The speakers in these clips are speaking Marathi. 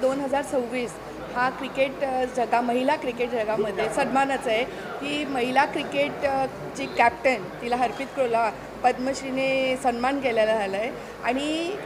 2026 हा महिला क्रिकेट जगामध्ये सन्मानाचा आहे की महिला क्रिकेटची कॅप्टन तिला हरप्रीत कौरला पद्मश्रीने सन्मान केलेला झाला आहे. आणि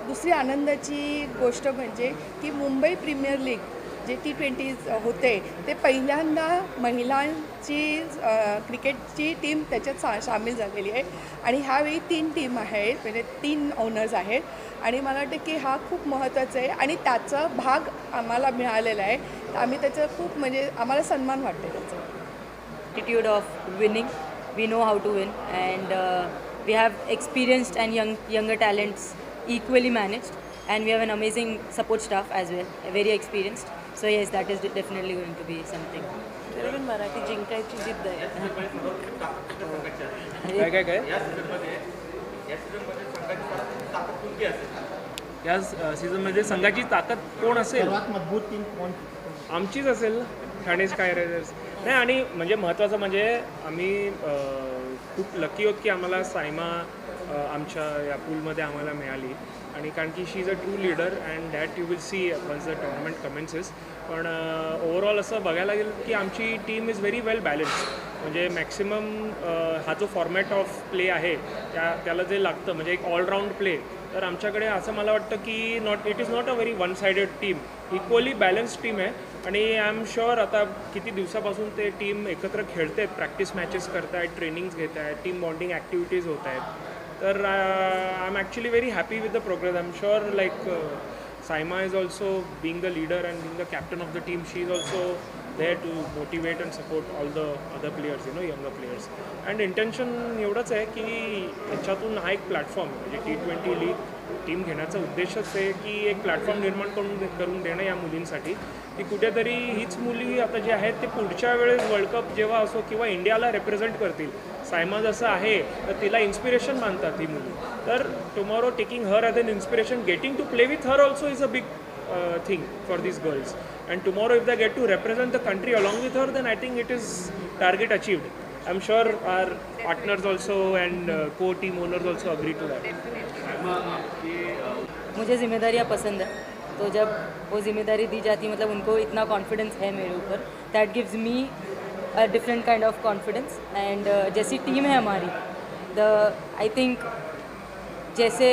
दुसरी आनंदाची गोष्ट म्हणजे की मुंबई प्रीमियर लीग जे T20 होते ते पहिल्यांदा महिलांची क्रिकेटची टीम त्याच्यात सामील झालेली आहे. आणि ह्यावेळी 3 टीम आहेत, म्हणजे 3 ओनर्स आहेत. आणि मला वाटतं की हा खूप महत्त्वाचा आहे आणि त्याचा भाग आम्हाला मिळालेला आहे. तर आम्ही त्याचं खूप म्हणजे आम्हाला सन्मान वाटते त्याचा. Attitude of winning. We know how to win, and we have experienced and younger talents equally managed, and we have an amazing support staff as well, very experienced. So yes, that is definitely going to be something. तरी मराठी जिंकायची जिद्द आहे. काय या सीझनमध्ये संघाची ताकद कोण असेल? सर्वात मजबूत टीम कोण? आमचीच असेल, ठाणे स्काय रायडर्स. नाही, आणि म्हणजे महत्त्वाचं म्हणजे आम्ही खूप लकी आहोत की आम्हाला सायमा आमच्या या पूलमध्ये आम्हाला मिळाली. आणि कारण की she is a true leader and that you will see once the tournament commences. पण ओव्हरऑल असं बघायला गेलं की आमची team is very well balanced. म्हणजे मॅक्सिमम हा जो फॉर्मॅट ऑफ प्ले आहे त्याला जे लागतं म्हणजे एक ऑलराऊंड प्ले, तर आमच्याकडे असं मला वाटतं की it is not a very one sided team, equally balanced team आहे. आणि आय एम शुअर आता किती दिवसापासून ते टीम एकत्र खेळत आहेत, प्रॅक्टिस मॅचेस करत आहेत, ट्रेनिंग्स घेत आहेत, टीम बॉन्डिंग ॲक्टिव्हिटीज होत आहेत. तर I am actually very happy with the progress. I am sure like Saima is also being the leader and being the captain of the team. She is also there to motivate and support all the other players, younger players. And intention एवढंच आहे की याच्यातून हा एक प्लॅटफॉर्म म्हणजे T20 लीग टीम घेण्याचा उद्देशच आहे की एक प्लॅटफॉर्म निर्माण करून देणं या मुलींसाठी, की कुठेतरी हीच मुली आता जे आहेत ते पुढच्या वेळेस वर्ल्ड कप जेव्हा असो किंवा इंडियाला रिप्रेझेंट करतील. सायमा जसं आहे तर तिला इन्स्पिरेशन मानतात ही मुली. तर tomorrow taking her as an inspiration, getting to play with her also is a big thing for these girls. And tomorrow if they get to represent the country along with her, then I think it is target achieved. I'm sure our partners also and co-team owners also agree to that. मुझे जिम्मेदारियाँ पसंद है, तो जब वो जिम्मेदारी दी जाती मतलब उनको इतना कॉन्फिडेंस है मेरे ऊपर, that gives me a different kind of confidence. End जैसी टीम है हमारी, आई थिंक जैसे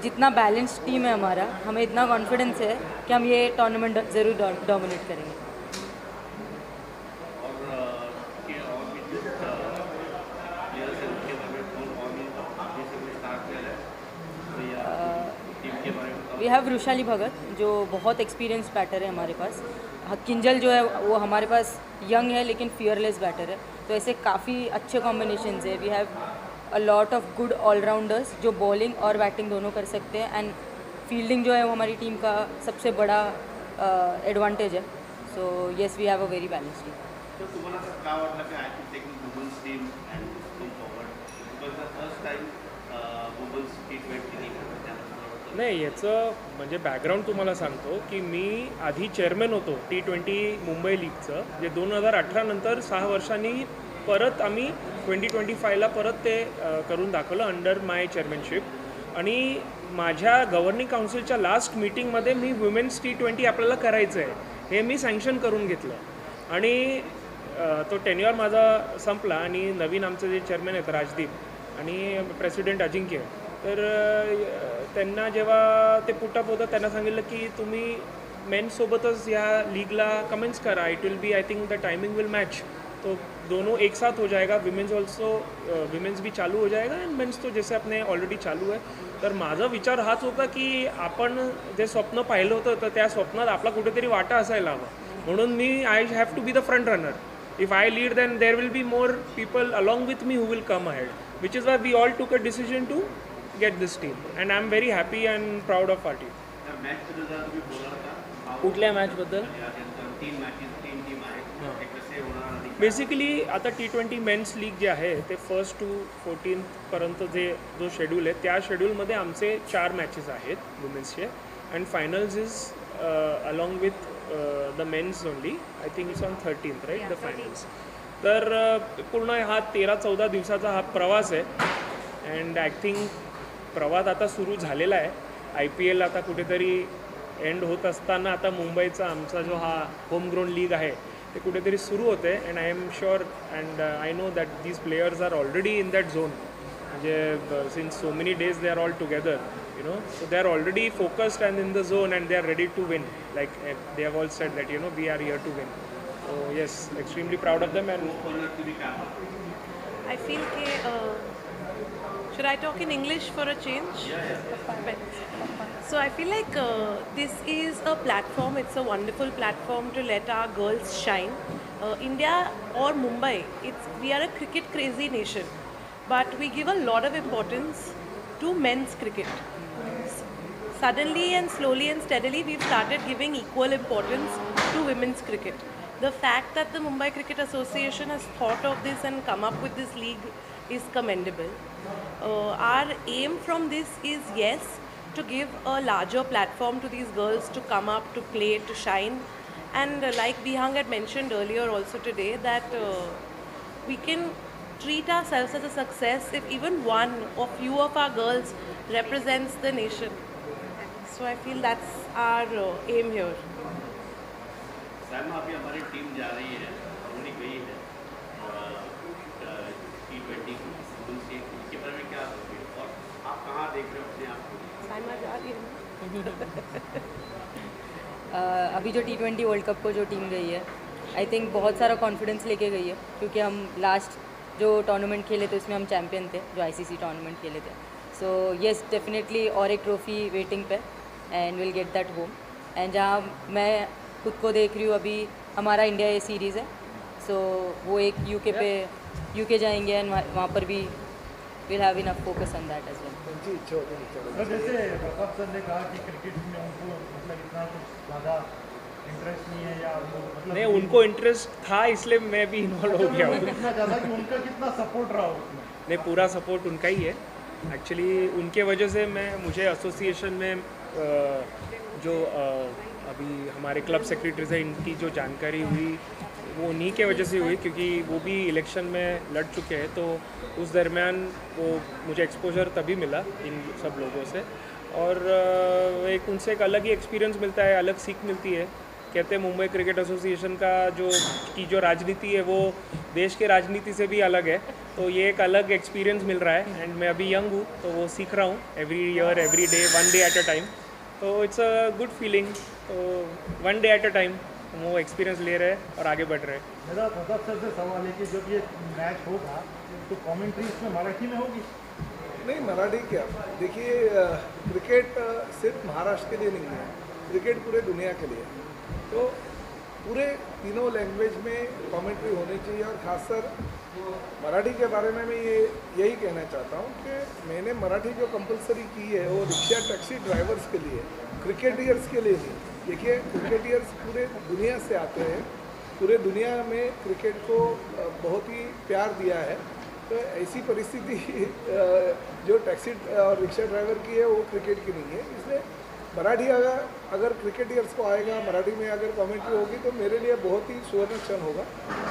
जितना बैलेंस्ड टीम है हमारा, हमें इतना कॉन्फिडेंस है कि हम ये टूर्नामेंट ज़रूर डोमिनेट करेंगे. वी हैव रुशाली भगत जो बहुत एक्सपीरियंस बैटर है हमारे पास. किंजल जो है वो हमारे पास यंग है लेकिन फियरलेस बैटर है. तो ऐसे काफ़ी अच्छे कॉम्बिनेशंस है. We have a lot of good allrounders जो बॉलिंग और बैटिंग दोनों कर सकते हैं. एंड फील्डिंग जो है वो हमारी टीम का सबसे बड़ा एडवांटेज है. So yes, we have a very balanced team. तर तुम्हाला असं का वाटलं की I can take women's team and go forward, because the first time women's T20 league. नाही, याचं म्हणजे बॅकग्राऊंड तुम्हाला सांगतो की मी आधी चेअरमॅन होतो T20 मुंबई लीगचं, जे 2018 नंतर 6 वर्षांनी परत आम्ही 2025ला परत ते करून दाखवलं अंडर माय चेअरमॅनशिप. आणि माझ्या गव्हर्निंग काउन्सिलच्या लास्ट मीटिंगमध्ये मी वुमेन्स T20 आपल्याला करायचं आहे हे मी सँक्शन करून घेतलं. आणि तो टेन्युअर माझा संपला आणि नवीन आमचे जे चेअरमॅन आहेत राजदीप आणि प्रेसिडेंट अजिंक्य, तर त्यांना जेव्हा ते पुटअप होतं त्यांना सांगितलं की तुम्ही मेन्ससोबतच या लीगला कमेंट्स करा. It will be I think the timing will match, तो दोनों एक साथ हो जाएगा. विमेंस भी चालू हो जाएगा एंड मेन्स तो जैसे अपने ऑलरेडी चालू आहे. तर माझा विचार हाच होता की आपण जे स्वप्न पाहिलं होतं तर त्या स्वप्नात आपला कुठेतरी वाटा असायला हवा. म्हणून मी I have to be the front runner. If I lead then there will be more people along with me who will come ahead, which is why we all took a decision to get this team. And I am very happy and proud of our team. कुठल्या मॅचबद्दल? बेसिकली आता T20 मेन्स लीग जे आहे ते 1st to 14th पर्यंत जो शेड्यूल आहे त्या शेड्यूलमध्ये आमचे 4 मॅचेस आहेत वुमेन्सचे. And finals is along with the men's only. I think it's on 13th right the finals. तर पूर्ण हा 13-14 दिवसाचा हा प्रवास आहे. अँड आय थिंक प्रवास आता सुरू झालेला आहे. IPL आता कुठेतरी एंड होत असताना आता मुंबईचा आमचा जो हा होमग्रोन लीग आहे ते कुठेतरी सुरू होते and I am sure and I know that these players are already in that zone म्हणजे since so many days they are all together so they are already focused and in the zone and they are ready to win, like they have all said that we are here to win. So yes, extremely proud of them. And I feel should I talk in English for a change? So I feel like this is a platform, it's a wonderful platform to let our girls shine. India or Mumbai, we are a cricket crazy nation, but we give a lot of importance to men's cricket. Suddenly and slowly and steadily we've started giving equal importance to women's cricket. The fact that the Mumbai Cricket Association has thought of this and come up with this league is commendable. Our aim from this is, yes, to give a larger platform to these girls to come up, to play, to shine. And like Bihang had mentioned earlier also today, that we can treat ourselves as a success if even one or few of our girls represents the nation. So I feel that's our aim here. Sam अभी हमारी टीम जा रही है, ऑलरेडी गई है T20 के बारे में क्या सोचिए और आप कहाँ देख रहे हो अपने आप को? साइमा जा रही है अभी जो T20 वर्ल्ड कप को जो टीम गई है, आई थिंक बहुत सारा कॉन्फिडेंस लेके गई है, क्योंकि हम लास्ट जो टूर्नामेंट खेले थे उसमें हम चैम्पियन थे, जो ICC टूर्नामेंट खेले थे. सो येस, डेफिनेटली और एक ट्रॉफ़ी वेटिंग पे and will get that home. And जहाँ मैं खुद को देख रही हूँ अभी हमारा इंडिया ए सीरीज़ है, सो वो एक UK जाएंगे एंड वहाँ पर भी will have enough focus on that as well. जैसे प्रताप सर ने कहा कि क्रिकेट में उनको मतलब इतना कुछ ज़्यादा इंटरेस्ट नहीं है या मतलब नहीं, उनको इंटरेस्ट था इसलिए मैं भी इन्वॉल्व हो गया हूँ. इतना ज़्यादा कि उनका कितना सपोर्ट रहा उसमें. नहीं, पूरा सपोर्ट उनका ही है एक्चुअली. उनके वजह से मुझे एसोसिएशन में जो अभी हमारे क्लब सेक्रेटरीज हैं इनकी जो जानकारी हुई वो उन्हीं के वजह से हुई, क्योंकि वो भी इलेक्शन में लड़ चुके हैं. तो उस दरमियान वो मुझे एक्सपोजर तभी मिला इन सब लोगों से, और एक उनसे एक अलग ही एक्सपीरियंस मिलता है, अलग सीख मिलती है. कहते हैं मुंबई क्रिकेट एसोसिएशन का जो राजनीति है वो देश के राजनीति से भी अलग है, तो ये एक अलग एक्सपीरियंस मिल रहा है. एंड मैं अभी यंग हूँ तो वो सीख रहा हूँ every year, every day, one day at a time. तो इट्स अ गुड फीलिंग. तो one day at a time वो एक्सपीरियंस ले रहे हैं और आगे बढ़ रहे हैं. मेरा प्रताप सर से सवाल है कि जब ये मैच होगा तो कमेंट्री इसमें मराठी में होगी? नहीं, मराठी क्या, देखिए क्रिकेट सिर्फ महाराष्ट्र के लिए नहीं है, क्रिकेट पूरे दुनिया के लिए है. तो पूरे तीनों लैंग्वेज में कमेंट्री होनी चाहिए. और ख़ासकर मराठी के बारे में मैं यही कहना चाहता हूँ कि मैंने मराठी जो कंपलसरी की है वो रिक्शा टैक्सी ड्राइवर्स के लिए, क्रिकेटियर्स के लिए नहीं. देखिए, क्रिकेटियर्स पूरे दुनिया से आते हैं, पूरे दुनिया में क्रिकेट को बहुत ही प्यार दिया है. तो ऐसी परिस्थिति जो टैक्सी और रिक्शा ड्राइवर की है वो क्रिकेट की नहीं है. इसलिए मराठी अगर क्रिकेटियर्स को आएगा, मराठी में अगर कमेंट्री होगी तो मेरे लिए बहुत ही सुवर्ण क्षण होगा.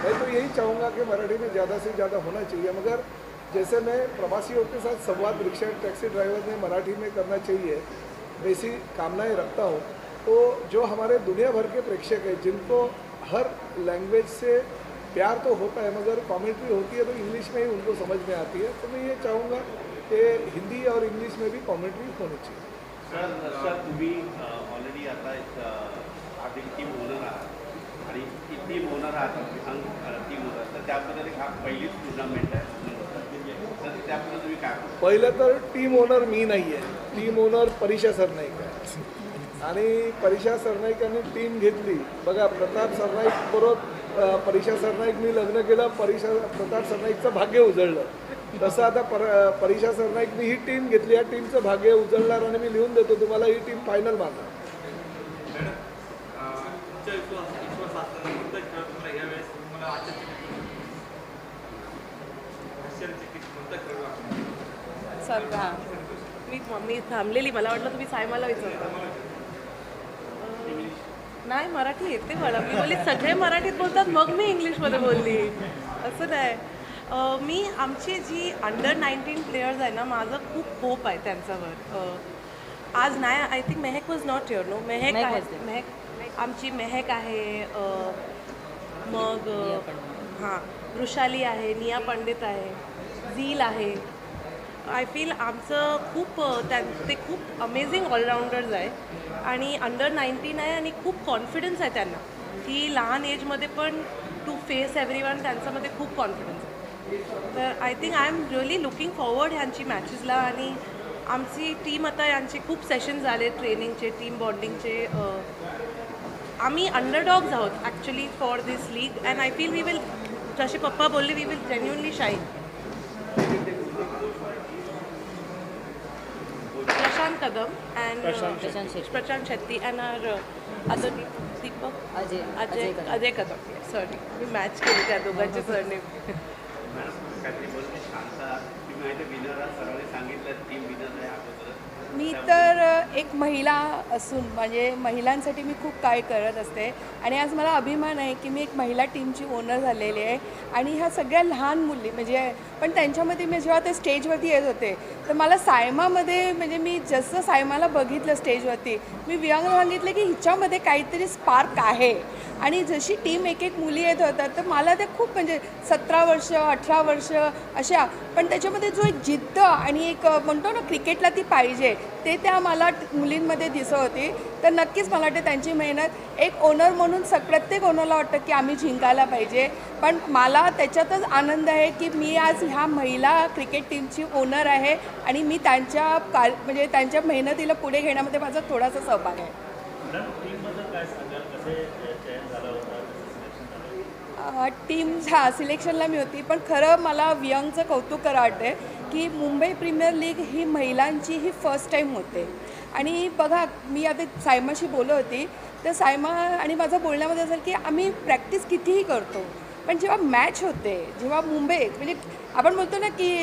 मैं तो यही चाहूँगा कि मराठी में ज़्यादा से ज़्यादा होना चाहिए. मगर जैसे मैं प्रवासियों के साथ संवाद रिक्शा टैक्सी ड्राइवर में मराठी में करना चाहिए वैसी कामनाएं रखता हूँ. तो जो हमारे दुनिया भर के प्रेक्षक हैं जिनको हर लैंग्वेज से प्यार तो होता है मगर कमेंट्री होती है तो इंग्लिश में ही उनको समझ में आती है, तो मैं ये चाहूँगा कि हिंदी और इंग्लिश में भी कमेंट्री होनी चाहिए. सर तुम्ही ऑलरेडी आता आधी टीम ओनर आहात आणि ही टीम ओनर आहात, टीम ओनर, तर त्याबद्दल एक हा पहिलीच टुर्नामेंट आहे, तर त्याबद्दल तुम्ही काय? पहिलं तर टीम ओनर मी नाही आहे, टीम ओनर परीक्षा सरनाईक आहे. आणि परीक्षा सरनाईकांनी टीम घेतली. बघा, प्रताप सरनाईकबरोबर परीक्षा सरनाईकनी लग्न केलं, प्रताप सरनाईकचं भाग्य उजळलं. तसं आता परीक्षा सरनाईकनी ही टीम घेतली, या टीमचं भाग्य उजळणार आणि मी लिहून देतो तुम्हाला, ही टीम फायनल मारणार. सर हां, मी थांबलेली, मला वाटलं तुम्ही सायमाला विचारता. नाही, मराठी येते मला. मी बोलली सगळे मराठीत बोलतात मग मी इंग्लिशमध्ये बोलली, असं नाही. मी आमची जी अंडर 19 प्लेयर्स आहे ना, माझं खूप होप आहे त्यांच्यावर. आज नाही, I think Mehak was not here. No, Mehak Mehak आहे, was there. मेहक आमची मेहक आहे, मग हां वृषाली आहे, निया पंडित आहे, झील आहे. आय फील आमचं खूप ते खूप अमेझिंग ऑलराऊंडर्स आहे आणि अंडर 19 आहे आणि खूप कॉन्फिडन्स आहे त्यांना की लहान एजमध्ये पण टू फेस एव्हरीवन. त्यांच्यामध्ये खूप कॉन्फिडन्स आहे. तर I think I am really looking forward ह्यांची मॅचेसला. आणि आमची टीम आता यांचे खूप सेशन झाले ट्रेनिंगचे, टीम बॉन्डिंगचे. आम्ही अंडरडॉग्स आहोत actually for this league and I feel we will, जसे पप्पा बोलले, we will genuinely shine. Prashant Kadam and Prashant Shetty and are other Deepak Ajay Kadam. Sorry, मी मॅच केली त्या दोघांचे सरनेम. काहीतरी बोलते शांता, तुम्ही माहिती विनर आहात, सर्वांनी सांगितलं टीम विनर आहे अगोदर. मी तर एक महिला असून म्हणजे महिलांसाठी मी खूप काय करत असते आणि आज मला अभिमान आहे की मी एक महिला टीमची ओनर झालेली आहे. आणि ह्या सगळ्या लहान मुली म्हणजे पण त्यांच्यामध्ये मी जेव्हा ते स्टेजवरती येत होते तर मला सायमामध्ये म्हणजे मी जसं सायमाला बघितलं स्टेजवरती, मी वियांग सांगितलं की हिच्यामध्ये काहीतरी स्पार्क आहे. आणि जशी टीम एक एक मुली येत होतात तर मला ते खूप म्हणजे 17 वर्ष 18 वर्ष अशा, पण त्याच्यामध्ये जो एक जिद्द आणि एक म्हणतो ना क्रिकेटला ती पाहिजे ते त्या मला मुलींमध्ये दिसत होती. तर नक्कीच मला वाटतं त्यांची मेहनत एक ओनर म्हणून प्रत्येक ओनरला वाटतं की आम्ही जिंकायला पाहिजे. पण मला त्याच्यातच आनंद आहे की मी आज ह्या महिला क्रिकेट टीमची ओनर आहे आणि मी त्यांच्या म्हणजे त्यांच्या मेहनतीला पुढे घेण्यामध्ये माझा थोडासा सहभाग आहे. टीमच्या सिलेक्शनला मी होती, पण खरं मला वियांगचं कौतुक करावं वाटते की मुंबई प्रीमियर लीग ही महिलांची ही फर्स्ट टाईम होते. आणि बघा, मी आता सायमाशी बोलत होती तर सायमा आणि माझं बोलण्यामध्ये असेल की आम्ही प्रॅक्टिस कितीही करतो, पण जेव्हा मॅच होते, जेव्हा मुंबईत म्हणजे आपण बोलतो ना की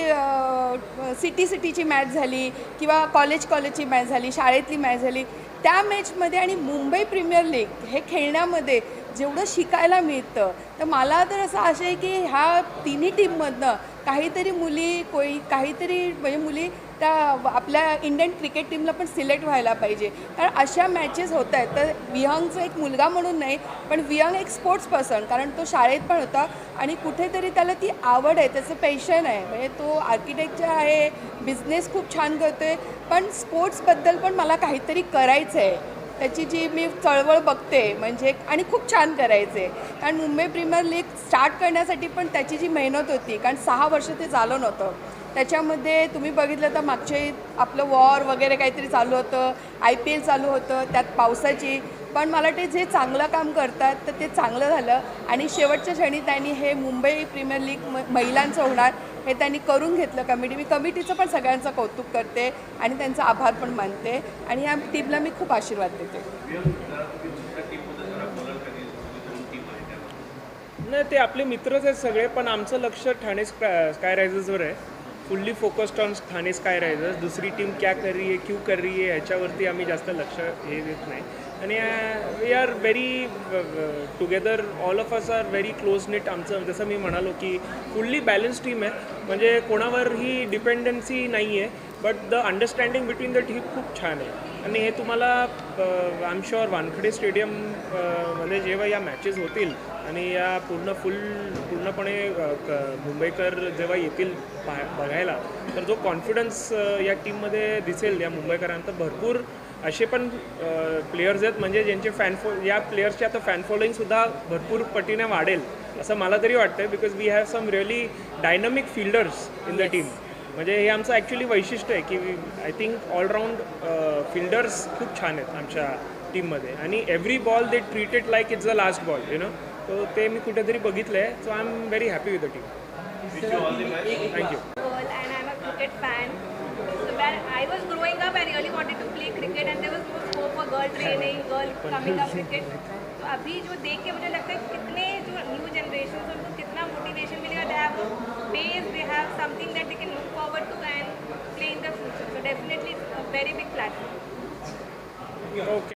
सिटीची मॅच झाली किंवा कॉलेजची मॅच झाली, शाळेतली मॅच झाली, त्या मॅचमध्ये आणि मुंबई प्रीमियर लीग हे खेळण्यामध्ये जेवढं शिकायला मिळतं, तर मला तर असं आशा आहे की ह्या तिन्ही टीममधनं काहीतरी मुली काहीतरी म्हणजे मुली त्या आपल्या इंडियन क्रिकेट टीमला पण सिलेक्ट व्हायला पाहिजे. कारण अशा मॅचेस होत आहेत. तर वियांगचा एक मुलगा म्हणून नाही, पण वियांग एक स्पोर्ट्स पर्सन, कारण तो शाळेत पण होता आणि कुठेतरी त्याला ती आवड आहे, त्याचं पॅशन आहे. म्हणजे तो आर्किटेक्चर आहे, बिझनेस खूप छान करतो आहे, पण स्पोर्ट्सबद्दल पण मला काहीतरी करायचं आहे. त्याची जी मी चळवळ बघते म्हणजे आणि खूप छान करायचे. कारण मुंबई प्रीमियर लीग स्टार्ट करण्यासाठी पण त्याची जी मेहनत होती, कारण 6 वर्ष ते झालं नव्हतं. त्याच्यामध्ये तुम्ही बघितलं तर मागचे आपलं वॉर वगैरे काहीतरी चालू होतं, IPL चालू होतं, त्यात पावसाची. पण मला वाटते जे चांगलं काम करतात तर ते चांगलं झालं आणि शेवटच्या क्षणी त्यांनी हे मुंबई प्रीमियर लीग महिलांचं होणार हे त्यांनी करून घेतलं. मी कमिटीचं पण सगळ्यांचं कौतुक करते आणि त्यांचा आभार पण मानते आणि या टीमला मी खूप आशीर्वाद देते. नाही, ते आपले मित्रच आहेत सगळे, पण आमचं लक्ष ठाणे स्काय रायझर्सवर आहे. Fully focused on Thane sky risers. दुसरी टीम क्या कर रही है, क्यों कर रही है, ह्याच्यावरती आम्ही जास्त लक्ष हे देत नाही. आणि we are very together, all of us are very close knit. आमचं जसं मी म्हणालो की फुल्ली बॅलन्स टीम आहे, म्हणजे कोणावरही डिपेंडन्सी नाही आहे, but the understanding between the team खूप छान आहे. आणि हे तुम्हाला I am sure Wankhede stadium मध्ये जेव्हा या मॅचेस होतील आणि या पूर्णपणे मुंबईकर जेव्हा येतील बघायला, तर जो कॉन्फिडन्स या टीममध्ये दिसेल या मुंबईकरांना, भरपूर असे पण प्लेयर्स आहेत म्हणजे ज्यांचे या प्लेयर्सचे आता फॅन फॉलोईंगसुद्धा भरपूर पटीने वाढेल असं मला तरी वाटतं. Because we have some really dynamic fielders in the team. म्हणजे हे आमचं ॲक्च्युली वैशिष्ट्य आहे की आय थिंक ऑलराऊंड फिल्डर्स खूप छान आहेत आमच्या टीममध्ये. आणि every ball they treated like it's the last ball, you know. तो ते मी कुठेतरी बघितलं आहे. So I am very happy with the team. Thank you. And I'm a cricket fan. So when I was growing up, I really wanted to play cricket, and there was no scope for girl training, girl coming up cricket. तो अभी जो देख के मुझे लगता है कितने जो न्यू जनरेशन उनको कितना मोटिवेशन मिलेगा. They have a base, they have something that they can look forward to and play in the future. So definitely it's a very big platform. Okay.